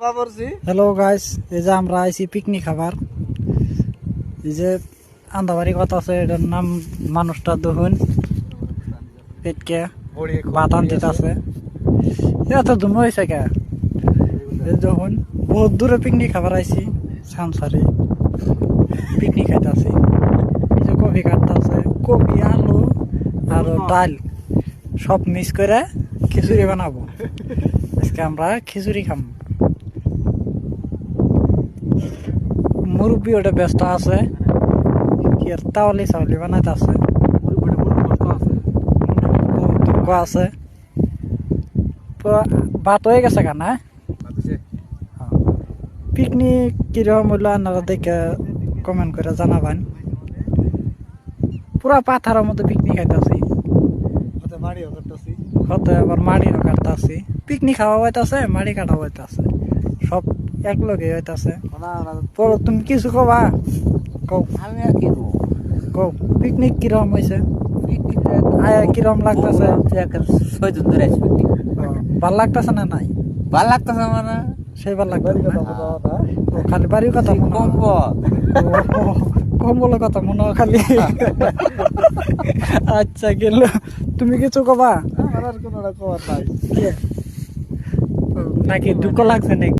Hello guys, এই যে আমরা আইছি পিকনিক খাবার। এই যে আন্দাবাড়ি কথা আছে, এটার নাম মানুষটা দহুন পেটকে ভাত আনতে আছে। এত ধুম হয়েছে কে যখন বহুত দূরে পিকনিক খাবার আইছি। সানসারি পিকনিক খাইতে আছি। এই যে কফি কাটতে আছে, কফি আলু আর ডাল সব মিক্স করে খিচুড়ি বানাবো। আজকে আমরা খিচুড়ি খাম। মুরব্বী ওটা ব্যস্ত আছে, কি আর তাওয়ালি চাওয়ালি বানাইতে আছে, আছে ভাত হয়ে গেছে কেনা। পিকনিক কিরকম হইলো আপনারা দেখে কমেন্ট করে জানাবেন। পুরা পাথারের মতো পিকনিক খাইতেছি, হতে আবার মাড়িও কাটতেছি। পিকনিক খাওয়া হইতেছে, মাড়ি কাটা হইতেছে, সব এক লগে হইতেছে। তুমি কিছু কবা? কও। আমি আর কি কও পিকনিক কিরকম হয়েছে, কিরকম লাগতেছে? ভাল লাগতেছে না? নাই ভাল লাগতেছে মানে সেই ভাল লাগতেছে। খালি বাড়ির কথা কম্বলের কথা মনে হয় খালি। আচ্ছা গেল, তুমি কিছু কবা নাকি? দুঃখ লাগছে নাকি?